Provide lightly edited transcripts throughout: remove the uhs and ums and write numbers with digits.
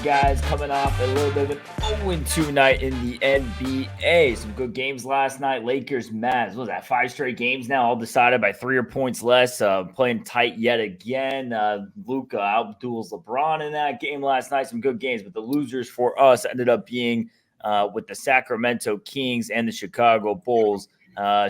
guys, coming off a little bit of an 0-2 night in the NBA. Some good games last night. Lakers, Mavs. What was that? 5 straight games now, all decided by 3 or points less. Playing tight yet again. Luka outduels LeBron in that game last night. Some good games, but the losers for us ended up being with the Sacramento Kings and the Chicago Bulls.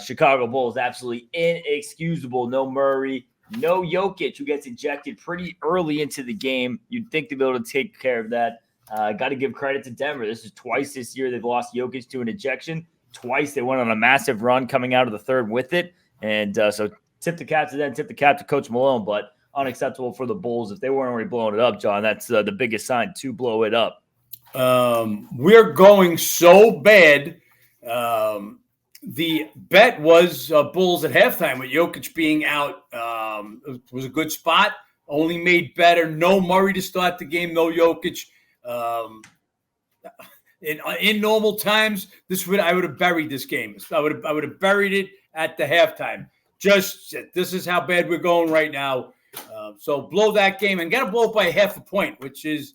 Chicago Bulls absolutely inexcusable. No Murray. No Jokic, who gets ejected pretty early into the game. You'd think they'd be able to take care of that. Got to give credit to Denver. This is twice this year they've lost Jokic to an ejection. Twice they went on a massive run coming out of the third with it. And so tip the cap to them, tip the cap to Coach Malone, but unacceptable for the Bulls. If they weren't already blowing it up, John, that's the biggest sign to blow it up. We're going so bad. The bet was Bulls at halftime with Jokic being out. It was a good spot. Only made better. No Murray to start the game. No Jokic. In normal times, I would have buried this game. I would have buried it at the halftime. Just this is how bad we're going right now. So blow that game and got to blow it by half a point, which is,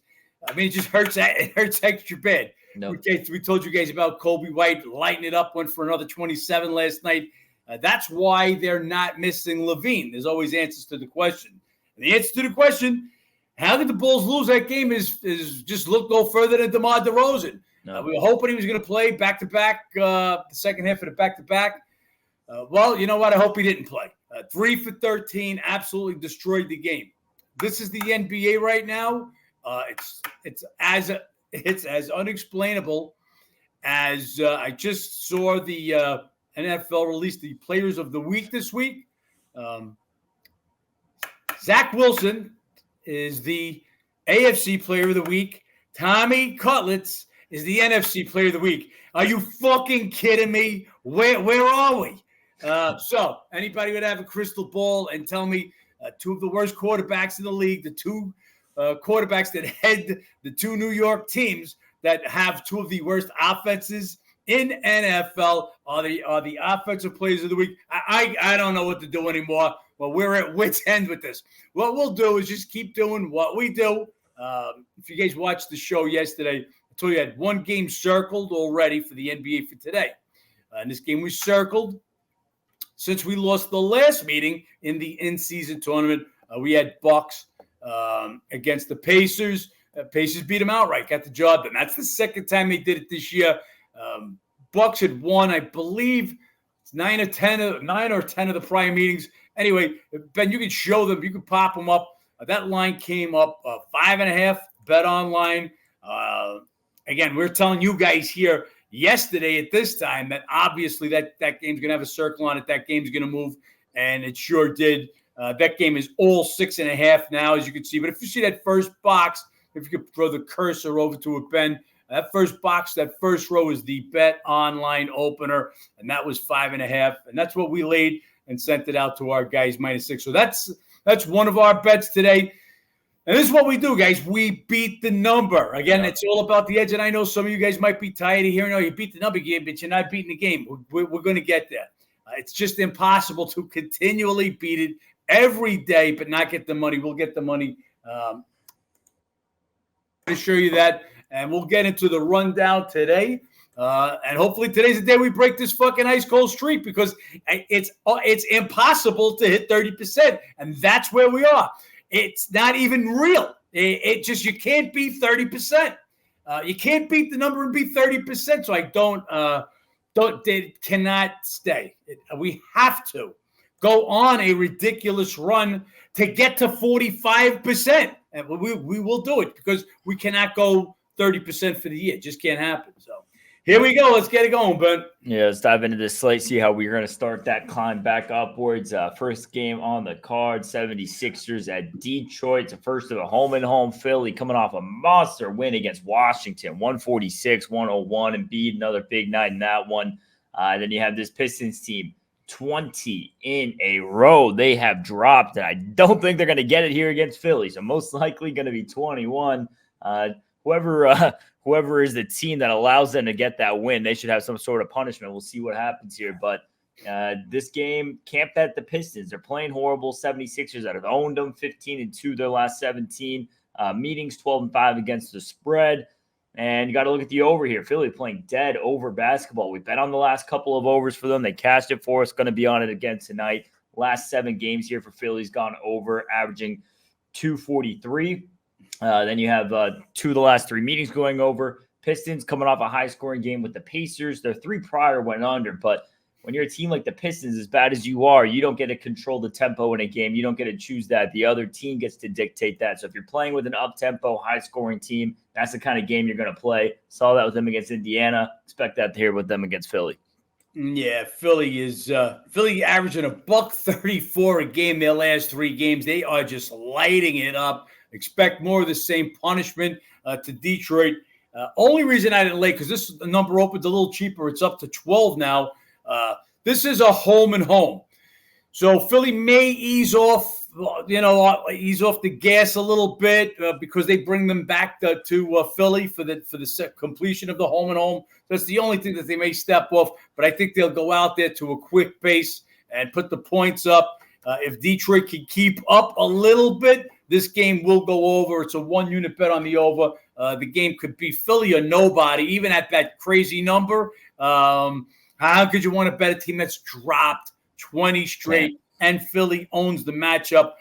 it just hurts. It hurts extra bad. Nope. We told you guys about Kobe White lighting it up, went for another 27 last night. That's why they're not missing Levine. There's always answers to the question. And the answer to the question, how did the Bulls lose that game is just go further than DeMar DeRozan. No. We were hoping he was going to play back-to-back, the second half of the back-to-back. Well, you know what? I hope he didn't play. 3 for 13, absolutely destroyed the game. This is the NBA right now. It's as unexplainable as I just saw the NFL release the Players of the Week this week. Zach Wilson is the AFC Player of the Week. Tommy Cutlets is the NFC Player of the Week. Are you fucking kidding me? Where are we? So anybody would have a crystal ball and tell me two of the worst quarterbacks in the league, the two quarterbacks that head the two New York teams that have two of the worst offenses in NFL are the offensive players of the week. I don't know what to do anymore. Well, we're at wit's end with this. What we'll do is just keep doing what we do. If you guys watched the show yesterday, I told you I had one game circled already for the NBA for today. And this game we circled since we lost the last meeting in the in-season tournament. We had Bucks against the Pacers. Pacers beat them outright, got the job done. That's the second time they did it this year. Bucks had won, I believe, 9 or 10 of the prior meetings. Anyway, Ben, you can show them, you can pop them up. That line came up 5.5 bet online. Again, we're telling you guys here yesterday at this time that obviously that game's going to have a circle on it. That game's going to move, and it sure did. That game is all 6.5 now, as you can see. But if you see that first box, if you could throw the cursor over to it, Ben, that first box, that first row is the bet online opener, and that was 5.5. And that's what we laid and sent it out to our guys, -6. So that's one of our bets today. And this is what we do, guys. We beat the number. Again, It's all about the edge. And I know some of you guys might be tired of hearing, oh, you beat the number game, but you're not beating the game. We're going to get there. It's just impossible to continually beat it every day, but not get the money. We'll get the money. To show you that. And we'll get into the rundown today. And hopefully today's the day we break this fucking ice cold streak, because it's impossible to hit 30%. And that's where we are. It's not even real. It just, you can't beat 30%. You can't beat the number and beat 30%. So they cannot stay. We have to go on a ridiculous run to get to 45%. And we will do it, because we cannot go 30% for the year. It just can't happen. So here we go. Let's get it going, Ben. Yeah, let's dive into this slate, see how we're going to start that climb back upwards. First game on the card, 76ers at Detroit. It's the first of a home-and-home Philly coming off a monster win against Washington, 146-101, and Embiid, another big night in that one. Then you have this Pistons team, 20 in a row they have dropped, and I don't think they're going to get it here against Philly, so most likely going to be 21. Whoever is the team that allows them to get that win, they should have some sort of punishment. We'll see what happens here. But this game, can't bet the Pistons. They're playing horrible. 76ers that have owned them 15-2 their last 17. meetings, 12-5 against the spread. And you got to look at the over here. Philly playing dead over basketball. We've been on the last couple of overs for them. They cashed it for us. Going to be on it again tonight. Last 7 games here for Philly's gone over, averaging 243. Then you have 2 of the last 3 meetings going over. Pistons coming off a high-scoring game with the Pacers. Their 3 prior went under, but when you're a team like the Pistons, as bad as you are, you don't get to control the tempo in a game. You don't get to choose that. The other team gets to dictate that. So if you're playing with an up-tempo, high-scoring team, that's the kind of game you're going to play. Saw that with them against Indiana. Expect that here with them against Philly. Yeah, Philly averaging $134 a game their last 3 games. They are just lighting it up. Expect more of the same punishment to Detroit. Only reason I didn't lay, because this number opens a little cheaper. It's up to 12 now. This is a home and home. So Philly may ease off the gas a little bit because they bring them back to Philly for the completion of the home and home. That's the only thing that they may step off. But I think they'll go out there to a quick pace and put the points up. If Detroit can keep up a little bit, this game will go over. It's a 1-unit bet on the over. The game could be Philly or nobody, even at that crazy number. How could you want to bet a team that's dropped 20 straight and Philly owns the matchup?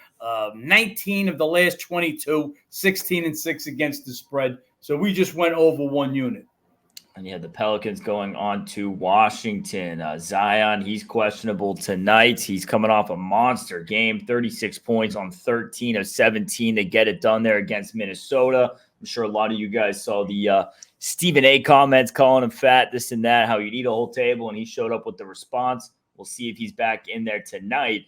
19 of the last 22, 16-6 against the spread. So we just went over 1 unit. And you had the Pelicans going on to Washington. Zion, he's questionable tonight. He's coming off a monster game, 36 points on 13 of 17. They get it done there against Minnesota. I'm sure a lot of you guys saw the Stephen A comments calling him fat, this and that, how you'd eat a whole table, and he showed up with the response. We'll see if he's back in there tonight.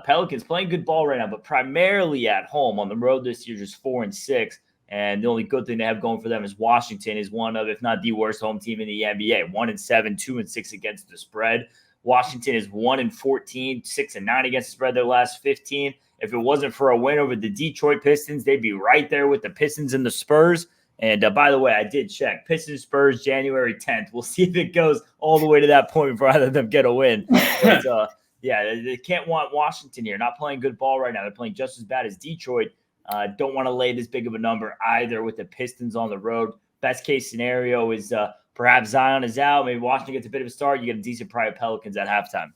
Pelicans playing good ball right now, but primarily at home. On the road this year, just 4-6. And the only good thing they have going for them is Washington is one of, if not the worst home team in the NBA. 1-7, 2-6 against the spread. Washington is 1-14, 6-9 against the spread their last 15. If it wasn't for a win over the Detroit Pistons, they'd be right there with the Pistons and the Spurs. And by the way, I did check. Pistons Spurs January 10th. We'll see if it goes all the way to that point before either of them get a win. But, yeah, they can't want Washington here. Not playing good ball right now. They're playing just as bad as Detroit. Don't want to lay this big of a number either with the Pistons on the road. Best case scenario is perhaps Zion is out. Maybe Washington gets a bit of a start. You get a decent private Pelicans at halftime.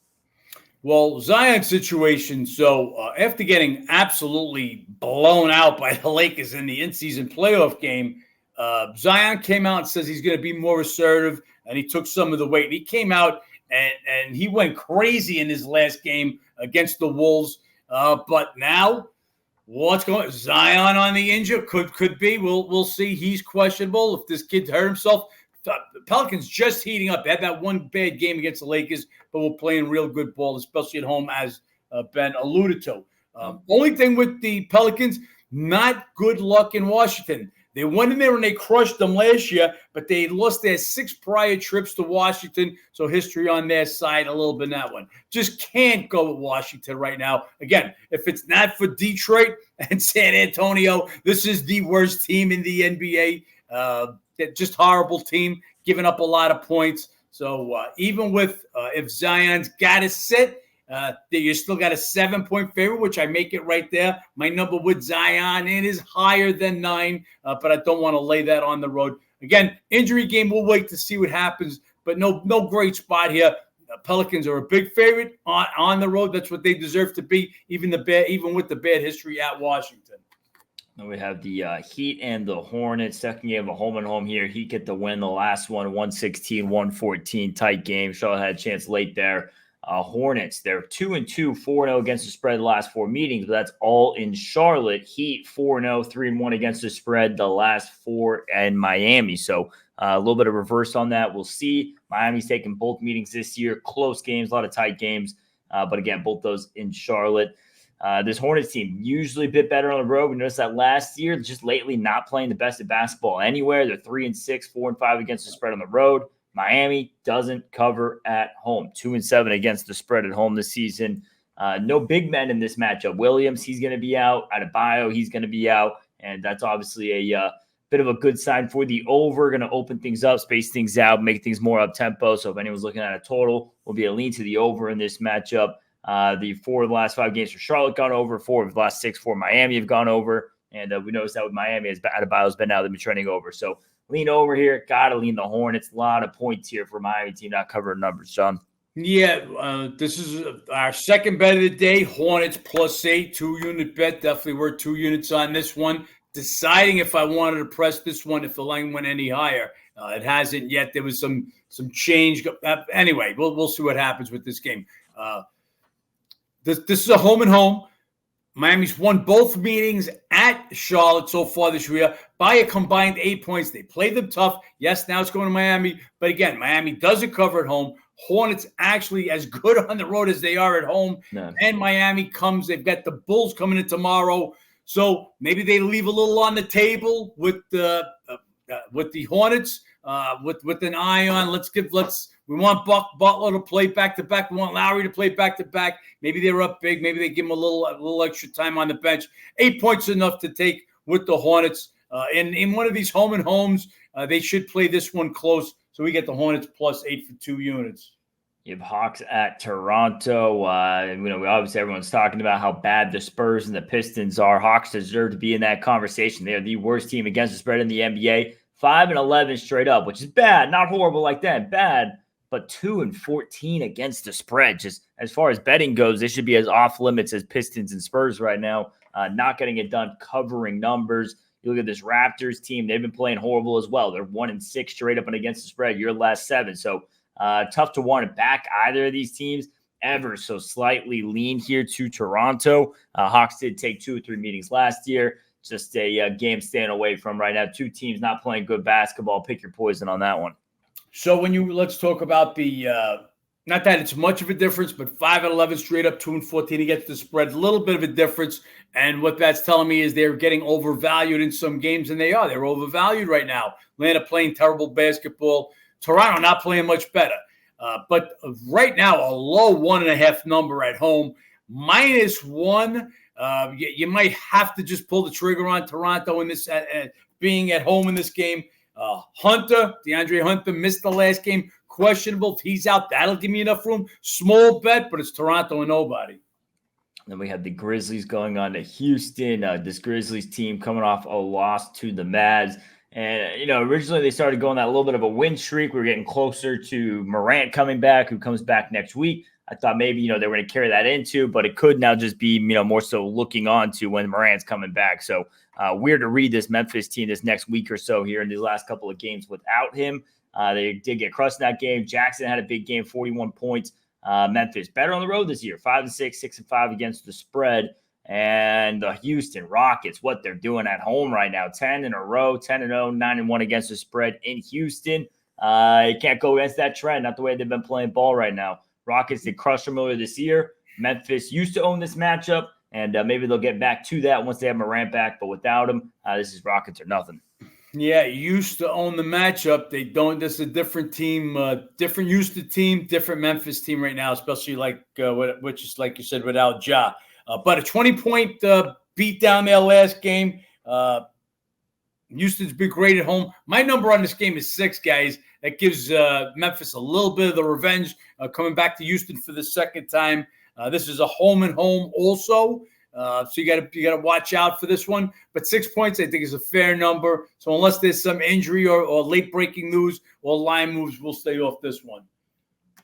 Well, Zion's situation, so after getting absolutely blown out by the Lakers in the in-season playoff game, Zion came out and says he's going to be more assertive, and he took some of the weight. He came out and he went crazy in his last game against the Wolves. But now, what's going on? Zion on the injury? Could be. We'll see. He's questionable. If this kid hurt himself, the Pelicans just heating up. They had that one bad game against the Lakers, but we're playing real good ball, especially at home, as Ben alluded to. Only thing with the Pelicans, not good luck in Washington. They went in there and they crushed them last year, but they lost their 6 prior trips to Washington. So history on their side a little bit in that one. Just can't go with Washington right now. Again, if it's not for Detroit and San Antonio, this is the worst team in the NBA. Just horrible team, giving up a lot of points. So even with if Zion's got to sit, you still got a 7-point favorite, which I make it right there. My number with Zion, it is higher than 9, but I don't want to lay that on the road. Again, injury game, we'll wait to see what happens, but no great spot here. Pelicans are a big favorite on the road. That's what they deserve to be, even with the bad history at Washington. Then we have the Heat and the Hornets. Second game of a home and home here. Heat get the win. The last one, 116-114, tight game. Charlotte had a chance late there. Hornets, they're 2-2, 4-0 against the spread the last 4 meetings, but that's all in Charlotte. Heat 4-0, 3-1 against the spread the last 4 in Miami. So a little bit of reverse on that. We'll see. Miami's taken both meetings this year. Close games, a lot of tight games. But again, both those in Charlotte. This Hornets team usually a bit better on the road. We noticed that last year, just lately not playing the best of basketball anywhere. They're 3-6, 4-5 against the spread on the road. Miami doesn't cover at home. 2-7 against the spread at home this season. No big men in this matchup. Williams, he's going to be out. Adebayo, he's going to be out. And that's obviously a bit of a good sign for the over. Going to open things up, space things out, make things more up-tempo. So if anyone's looking at a total, will be a lean to the over in this matchup. The 4 of the last 5 games for Charlotte gone over. 4 of the last 6 for Miami have gone over. And we noticed that with Miami, as Adebayo's been out, they've been trending over. So lean over here. Got to lean the Hornets. A lot of points here for Miami team not covering numbers, John. Yeah, this is our second bet of the day. Hornets +8, 2-unit bet. Definitely worth 2 units on this one. Deciding if I wanted to press this one if the line went any higher. It hasn't yet. There was some change. Anyway, we'll see what happens with this game. This is a home and home. Miami's won both meetings at Charlotte so far this year by a combined 8 points. They played them tough. Yes, now it's going to Miami. But again, Miami doesn't cover at home. Hornets actually as good on the road as they are at home. No. And Miami comes. They've got the Bulls coming in tomorrow. So maybe they leave a little on the table with the Hornets with an eye on. We want Butler to play back-to-back. We want Lowry to play back-to-back. Maybe they're up big. Maybe they give them a little extra time on the bench. 8 points enough to take with the Hornets. In one of these home and homes, they should play this one close. So we get the Hornets +8 for 2 units. You have Hawks at Toronto. Obviously everyone's talking about how bad the Spurs and the Pistons are. Hawks deserve to be in that conversation. They are the worst team against the spread in the NBA. 5-11 straight up, which is bad. Not horrible like that. Bad. But 2-14 against the spread. Just as far as betting goes, they should be as off limits as Pistons and Spurs right now. Not getting it done, covering numbers. You look at this Raptors team; they've been playing horrible as well. They're 1-6 straight up and against the spread. Your last 7, so tough to want to back either of these teams. Ever so slightly lean here to Toronto. Hawks did take 2 or 3 meetings last year. Just a game staying away from right now. 2 teams not playing good basketball. Pick your poison on that one. So let's talk about the not that it's much of a difference, but 5-11 straight up, 2-14 against the spread. A little bit of a difference, and what that's telling me is they're getting overvalued in some games, and they are. They're overvalued right now. Atlanta playing terrible basketball. Toronto not playing much better. But right now, a low 1.5 number at home, -1. You might have to just pull the trigger on Toronto in this being at home in this game. DeAndre Hunter missed the last game. Questionable. If he's out, that'll give me enough room. Small bet, but it's Toronto and nobody. Then we have the Grizzlies going on to Houston. This Grizzlies team coming off a loss to the Mavs. And, originally they started going that little bit of a win streak. We were getting closer to Morant coming back, who comes back next week. I thought maybe, they were going to carry that into, but it could now just be, more so looking on to when Morant's coming back. So weird to read this Memphis team this next week or so here in these last couple of games without him. They did get crushed in that game. Jackson had a big game, 41 points. Memphis better on the road this year, 5-6, 6-5 against the spread. And the Houston Rockets, what they're doing at home right now, 10 in a row, 10-0, 9-1 against the spread in Houston. You can't go against that trend, not the way they've been playing ball right now. Rockets did crush them earlier this year. Memphis used to own this matchup, and maybe they'll get back to that once they have Morant back. But without him, this is Rockets or nothing. Yeah, used to own the matchup. They don't. This is a different team, different Houston team, different Memphis team right now, especially which is like you said, without Ja. But a 20-point beat down their last game. Houston's been great at home. My number on this game is 6, guys. That gives Memphis a little bit of the revenge coming back to Houston for the second time. This is a home and home also. So you got to watch out for this one. But 6 points, I think, is a fair number. So unless there's some injury or late breaking news or line moves, we'll stay off this one.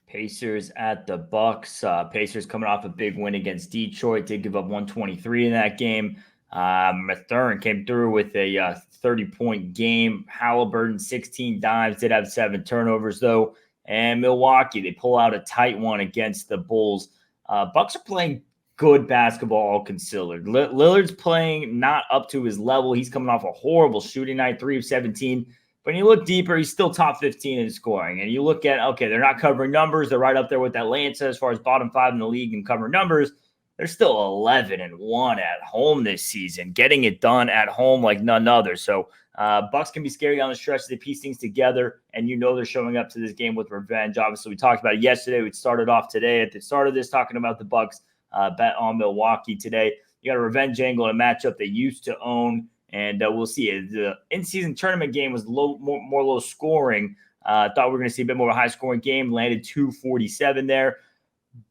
Pacers at the Bucks. Pacers coming off a big win against Detroit. Did give up 123 in that game. Mathurin came through with a 30-point game. Halliburton, 16 dimes. Did have 7 turnovers, though. And Milwaukee, they pull out a tight one against the Bulls. Bucks are playing good basketball, all considered. Lillard's playing not up to his level. He's coming off a horrible shooting night, 3 of 17. But when you look deeper, he's still top 15 in scoring. And you look at, okay, they're not covering numbers. They're right up there with Atlanta as far as bottom 5 in the league in covering numbers. They're still 11-1 at home this season, getting it done at home like none other. So Bucks can be scary on the stretch. They piece things together, and they're showing up to this game with revenge. Obviously, we talked about it yesterday. We started off today at the start of this talking about the Bucks bet on Milwaukee today. You got a revenge angle in a matchup they used to own. And we'll see. The in-season tournament game was more low scoring. Thought we were going to see a bit more of a high-scoring game. Landed 247 there.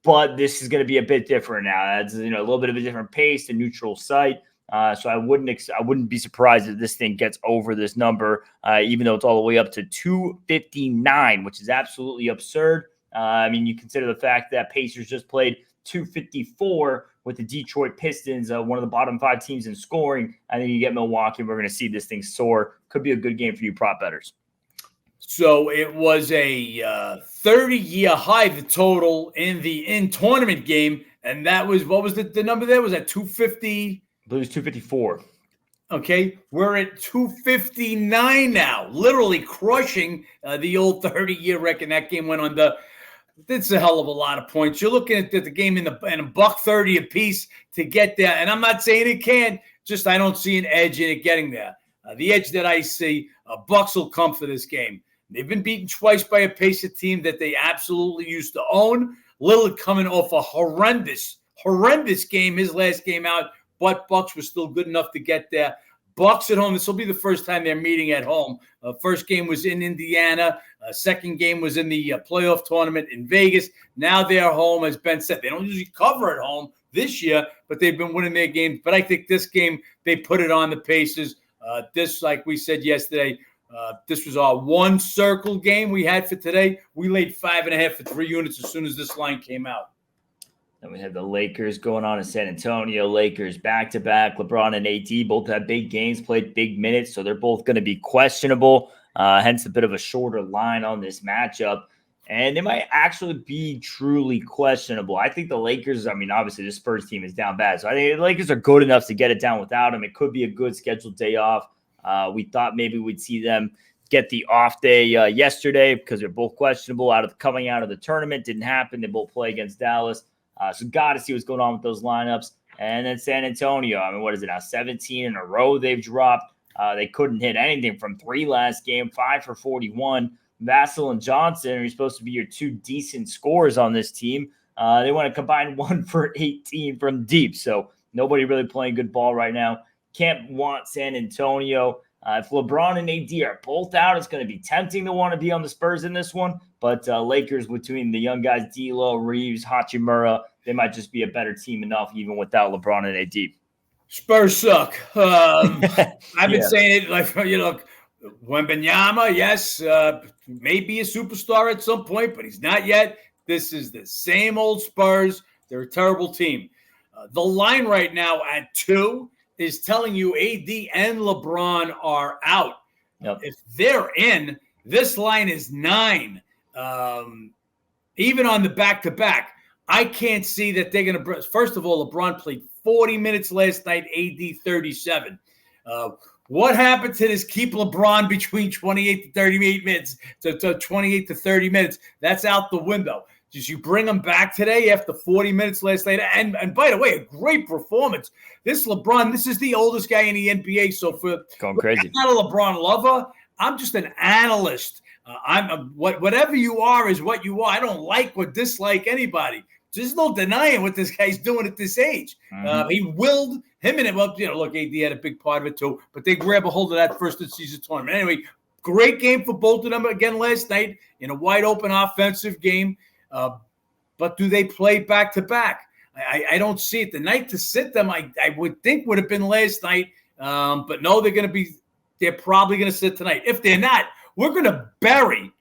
But this is going to be a bit different now. It's a little bit of a different pace, a neutral site. So I wouldn't be surprised if this thing gets over this number, even though it's all the way up to 259, which is absolutely absurd. I mean, you consider the fact that Pacers just played 254 with the Detroit Pistons, one of the bottom 5 teams in scoring. I think you get Milwaukee, we're going to see this thing soar. Could be a good game for you prop bettors. So it was a 30-year high, the total in the in-tournament game. And that was, what was the number there? Was that 250? I believe it was 254. Okay, we're at 259 now, literally crushing the old 30-year record. That game went on it's a hell of a lot of points. You're looking at the game in $1.30 a piece to get there. And I'm not saying it can't, just I don't see an edge in it getting there. The edge that I see, Bucks will come for this game. They've been beaten twice by a Pacer team that they absolutely used to own. Lillard coming off a horrendous game, his last game out, but Bucks were still good enough to get there. Bucks at home. This will be the first time they're meeting at home. First game was in Indiana. Second game was in the playoff tournament in Vegas. Now they're home, as Ben said. They don't usually cover at home this year, but they've been winning their games. But I think this game, they put it on the Pacers. This, like we said yesterday, this was our one circle game we had for today. We laid 5.5 for 3 units as soon as this line came out. Then we have the Lakers going on in San Antonio. Lakers back-to-back. LeBron and AD both have big games, played big minutes, so they're both going to be questionable, hence a bit of a shorter line on this matchup. And they might actually be truly questionable. I think the Lakers, I mean, obviously the Spurs team is down bad, so I think the Lakers are good enough to get it down without them. It could be a good scheduled day off. We thought maybe we'd see them get the off day yesterday because they're both questionable coming out of the tournament. Didn't happen. They both play against Dallas. So got to see what's going on with those lineups. And then San Antonio, I mean, what is it now? 17 in a row they've dropped. They couldn't hit anything from 3 last game, 5 for 41. Vassell and Johnson are supposed to be your 2 decent scorers on this team. They want to combine 1 for 18 from deep. So nobody really playing good ball right now. Can't want San Antonio. If LeBron and AD are both out, it's going to be tempting to want to be on the Spurs in this one. But Lakers, between the young guys, D'Lo, Reeves, Hachimura, they might just be a better team enough even without LeBron and AD. Spurs suck. I've been saying it like, Wembanyama, yes, may be a superstar at some point, but he's not yet. This is the same old Spurs. They're a terrible team. The line right now at 2 is telling you AD and LeBron are out. Yep. If they're in, this line is 9. Even on the back-to-back, I can't see that they're going to – first of all, LeBron played 40 minutes last night, AD 37. What happened to this keep LeBron between 28 to 38 minutes, to 28 to 30 minutes? That's out the window. Did you bring him back today after 40 minutes last night? And by the way, a great performance. This LeBron, this is the oldest guy in the NBA. So going crazy. I'm not a LeBron lover. I'm just an analyst. Whatever you are is what you are. I don't like or dislike anybody. There's no denying what this guy's doing at this age. Mm-hmm. He willed him in it. Well, look, AD had a big part of it too, but they grab a hold of that first season tournament. Anyway, great game for both of them again last night in a wide open offensive game. But do they play back to back? I don't see it. The night to sit them, I would think would have been last night. But no, they're probably going to sit tonight. If they're not, we're going to bury,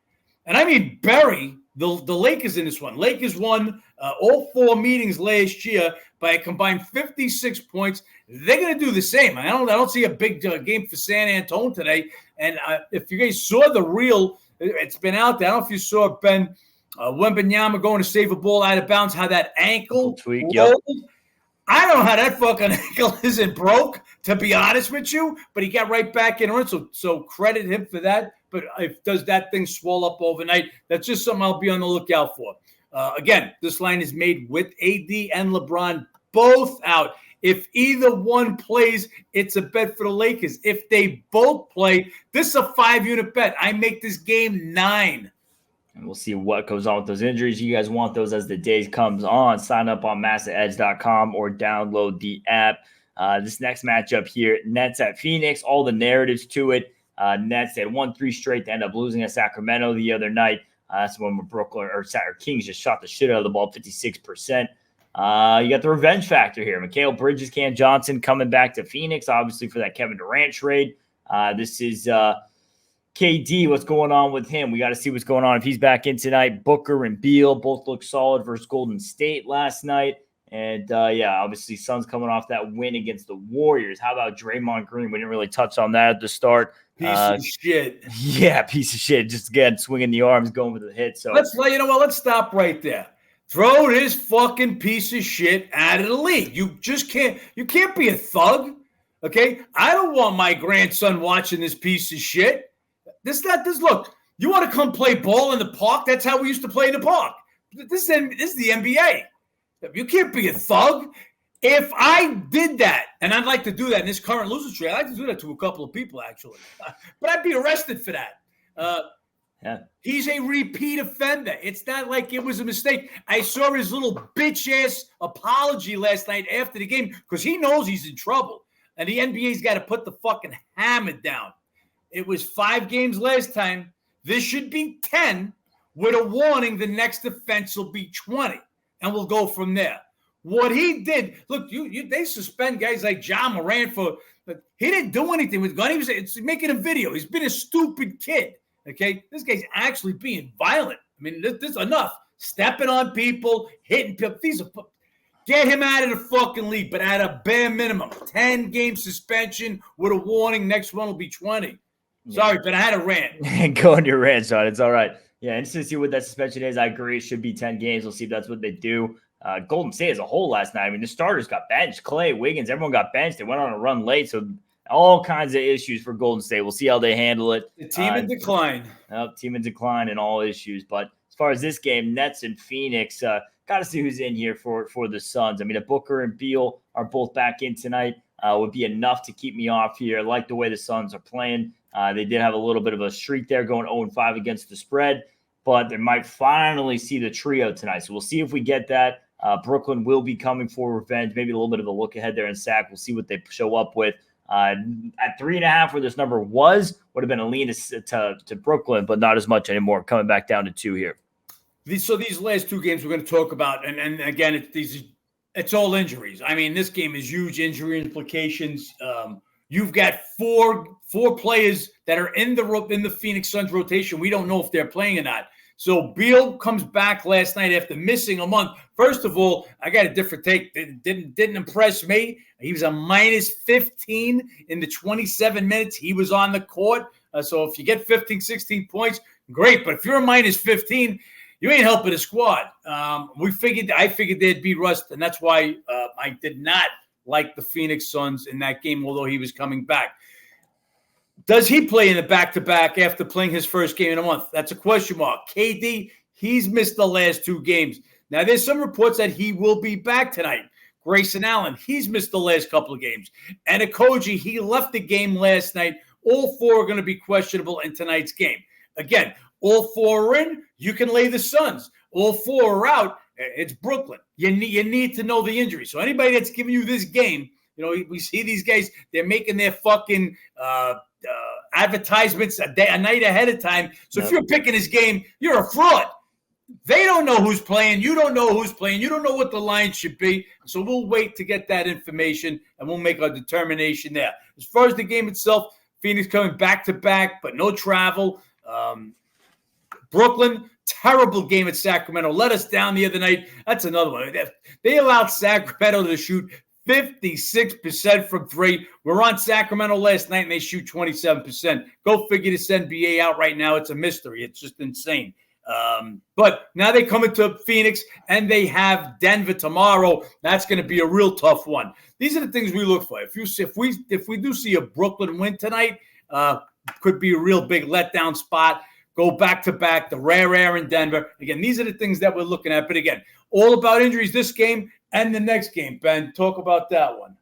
and I mean bury the Lakers in this one. Lakers won all 4 meetings last year by a combined 56 points. They're going to do the same. I don't see a big game for San Antonio today. And if you guys saw the reel, it's been out there. I don't know if you saw Ben Wembanyama going to save a ball out of bounds, how that ankle tweak. Yep. I don't know how that fucking ankle isn't broke, to be honest with you, but he got right back in it. So credit him for that. But does that thing swell up overnight? That's just something I'll be on the lookout for. Again, this line is made with AD and LeBron both out. If either one plays, it's a bet for the Lakers. If they both play, this is a 5-unit bet. I make this game 9. And we'll see what goes on with those injuries. You guys want those as the days comes on. Sign up on massiveedge.com or download the app. This next matchup here, Nets at Phoenix, all the narratives to it. Nets, they had won 3 straight to end up losing at Sacramento the other night. That's when Brooklyn or Kings just shot the shit out of the ball, 56%. You got the revenge factor here. Mikal Bridges, Cam Johnson coming back to Phoenix, obviously for that Kevin Durant trade. This is KD. What's going on with him? We got to see what's going on if he's back in tonight. Booker and Beal both look solid versus Golden State last night. And, obviously Suns coming off that win against the Warriors. How about Draymond Green? We didn't really touch on that at the start. Piece of shit. Yeah, piece of shit. Just, again, swinging the arms, going with the hit. So let's stop right there. Throw this fucking piece of shit out of the league. You can't be a thug, okay? I don't want my grandson watching this piece of shit. Look, you want to come play ball in the park? That's how we used to play in the park. This is the NBA. You can't be a thug. If I did that, and I'd like to do that in this current loser trade, I'd like to do that to a couple of people, actually. But I'd be arrested for that. He's a repeat offender. It's not like it was a mistake. I saw his little bitch-ass apology last night after the game because he knows he's in trouble. And the NBA's got to put the fucking hammer down. It was 5 games last time. This should be 10 with a warning. The next offense will be 20. And we'll go from there. What he did, look, they suspend guys like John Moran but he didn't do anything with Gunn. It's making a video. He's been a stupid kid. Okay, this guy's actually being violent. I mean, this is enough. Stepping on people, hitting people. Get him out of the fucking league, but at a bare minimum, 10-game suspension with a warning. Next one will be 20. Sorry, but I had a rant. Go on your rant, Sean. It's all right. Yeah, interesting to see what that suspension is. I agree. It should be 10 games. We'll see if that's what they do. Golden State as a whole last night. I mean, the starters got benched. Clay, Wiggins, everyone got benched. They went on a run late. So all kinds of issues for Golden State. We'll see how they handle it. The team in decline. Team in decline and all issues. But as far as this game, Nets and Phoenix, got to see who's in here for the Suns. I mean, if Booker and Beal are both back in tonight, would be enough to keep me off here. I like the way the Suns are playing. They did have a little bit of a streak there going 0-5 against the spread, but they might finally see the trio tonight. So we'll see if we get that. Brooklyn will be coming for revenge, maybe a little bit of a look ahead there in Sac. We'll see what they show up with. At 3.5, where this number would have been a lean to Brooklyn, but not as much anymore. Coming back down to 2 here. These last 2 games we're going to talk about, and again, it's all injuries. I mean, this game is huge injury implications. You've got four players that are in the Phoenix Suns rotation. We don't know if they're playing or not. So Beal comes back last night after missing a month. First of all, I got a different take. It didn't impress me. He was a -15 in the 27 minutes he was on the court. So if you get 15, 16 points, great. But if you're a -15, you ain't helping the squad. I figured they'd beat Rust, and that's why I did not like the Phoenix Suns in that game, although he was coming back. Does he play in the back-to-back after playing his first game in a month? That's a question mark. KD, he's missed the last 2 games. Now, there's some reports that he will be back tonight. Grayson Allen, he's missed the last couple of games. And Okogie, he left the game last night. All 4 are going to be questionable in tonight's game. Again, all 4 are in, you can lay the Suns. All 4 are out, it's Brooklyn. You need to know the injury. So anybody that's giving you this game, we see these guys, they're making their fucking advertisements a night ahead of time. So if you're picking this game, you're a fraud. They don't know who's playing. You don't know who's playing. You don't know what the line should be. So we'll wait to get that information, and we'll make our determination there. As far as the game itself, Phoenix coming back-to-back, but no travel. Brooklyn, terrible game at Sacramento. Let us down the other night. That's another one. They allowed Sacramento to shoot 56% from 3. We're on Sacramento last night, and they shoot 27%. Go figure this NBA out right now. It's a mystery. It's just insane. But now they come into Phoenix, and they have Denver tomorrow. That's going to be a real tough one. These are the things we look for. If we do see a Brooklyn win tonight, could be a real big letdown spot. Go back-to-back, the rare air in Denver. Again, these are the things that we're looking at. But again, all about injuries this game and the next game. Ben, talk about that one.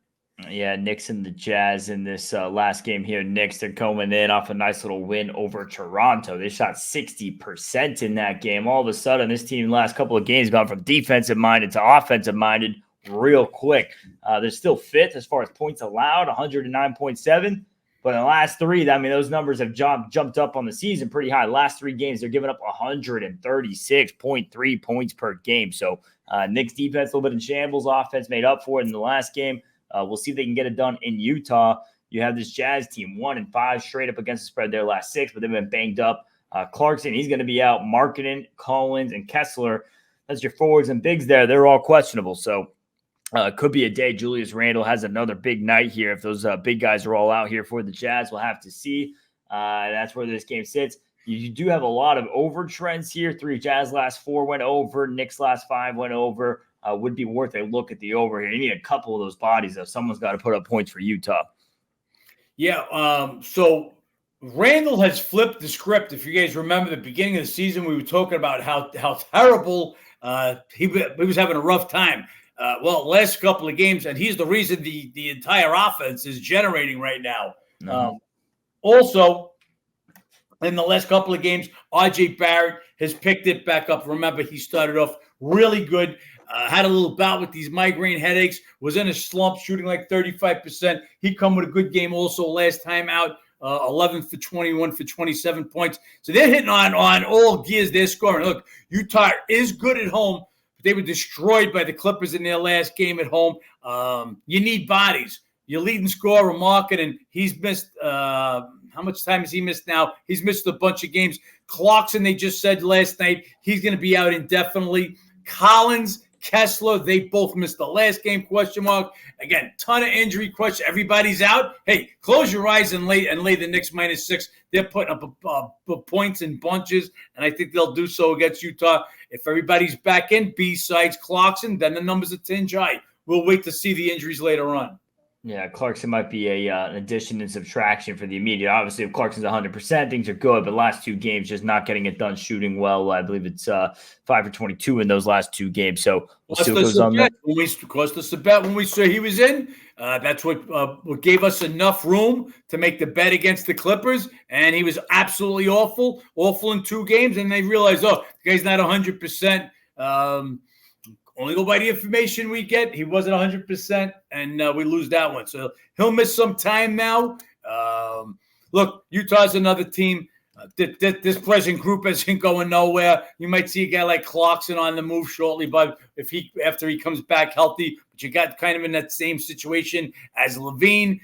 Yeah, Knicks and the Jazz in this last game here. Knicks, they're coming in off a nice little win over Toronto. They shot 60% in that game. All of a sudden, this team the last couple of games gone from defensive-minded to offensive-minded real quick. They're still fifth as far as points allowed, 109.7. But in the last 3, I mean, those numbers have jumped up on the season pretty high. Last 3 games, they're giving up 136.3 points per game. So Knicks defense a little bit in shambles. Offense made up for it in the last game. We'll see if they can get it done in Utah. You have this Jazz team 1-5 straight up against the spread their last 6, but they've been banged up. Clarkson, he's going to be out. Markkanen, Collins, and Kessler. That's your forwards and bigs there. They're all questionable. So could be a day Julius Randle has another big night here. If those big guys are all out here for the Jazz, we'll have to see. That's where this game sits. You do have a lot of over trends here. 3 Jazz last 4 went over. Knicks last 5 went over. Would be worth a look at the over here. You need a couple of those bodies, though. Someone's got to put up points for Utah. Yeah, so Randall has flipped the script. If you guys remember the beginning of the season, we were talking about how terrible he was having a rough time. Last couple of games, and he's the reason the entire offense is generating right now. Mm-hmm. Also, in the last couple of games, R.J. Barrett has picked it back up. Remember, he started off really good, had a little bout with these migraine headaches, was in a slump, shooting like 35%. He come with a good game also last time out, 11 for 21 for 27 points. So they're hitting on all gears. They're scoring. Look, Utah is good at home. They were destroyed by the Clippers in their last game at home. You need bodies. Your leading scorer, Markkanen, he's missed how much time has he missed now? He's missed a bunch of games. Clarkson, they just said last night, he's going to be out indefinitely. Collins, Kessler, they both missed the last game, question mark. Again, ton of injury question. Everybody's out. Hey, close your eyes and lay the Knicks -6. They're putting up points in bunches, and I think they'll do so against Utah. If everybody's back in, besides Clarkson, then the numbers are tinge high. We'll wait to see the injuries later on. Yeah, Clarkson might be an addition and subtraction for the immediate. Obviously, if Clarkson's 100%, things are good. But last 2 games, just not getting it done, shooting well. I believe it's 5 for 22 in those last 2 games. So we'll see what goes on there. Cost us a bet when we saw he was in. That's what gave us enough room to make the bet against the Clippers. And he was absolutely awful in 2 games. And they realized, the guy's not 100%. Only go by the information we get. He wasn't 100%, and we lose that one. So he'll miss some time now. Look, Utah's another team. This present group isn't going nowhere. You might see a guy like Clarkson on the move shortly, but after he comes back healthy, but you got kind of in that same situation as Levine.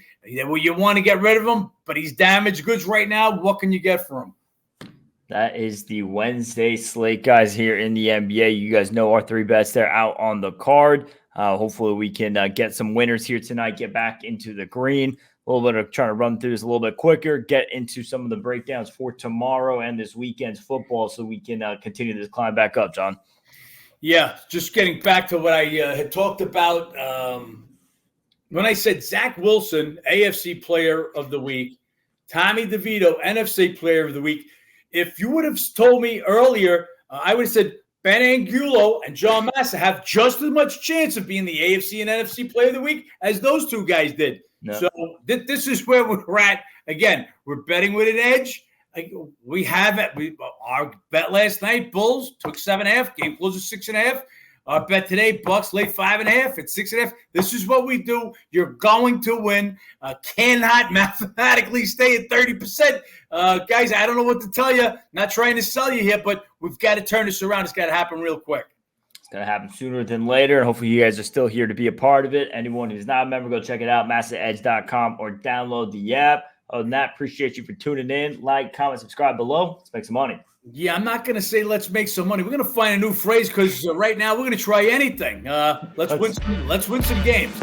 Well, you want to get rid of him, but he's damaged goods right now. What can you get for him? That is the Wednesday slate, guys, here in the NBA. You guys know our 3 bets. They're out on the card. Hopefully we can get some winners here tonight, get back into the green. A little bit of trying to run through this a little bit quicker, get into some of the breakdowns for tomorrow and this weekend's football so we can continue this climb back up, John. Yeah, just getting back to what I had talked about. When I said Zach Wilson, AFC Player of the Week, Tommy DeVito, NFC Player of the Week, if you would have told me earlier, I would have said Ben Angulo and John Massa have just as much chance of being the AFC and NFC Player of the Week as those 2 guys did. No. So this is where we're at. Again, we're betting with an edge. We have it. Our bet last night, Bulls took 7.5. Game closes 6.5. Our bet today, Bucks laid 5.5 at 6.5. This is what we do. You're going to win. Cannot mathematically stay at 30%. Guys, I don't know what to tell you. Not trying to sell you here, but we've got to turn this around. It's got to happen real quick. It's going to happen sooner than later. Hopefully you guys are still here to be a part of it. Anyone who's not a member, go check it out, massaedge.com, or download the app. Other than that, appreciate you for tuning in. Like, comment, subscribe below. Let's make some money. Yeah, I'm not going to say let's make some money. We're going to find a new phrase because right now we're going to try anything. Let's win some games.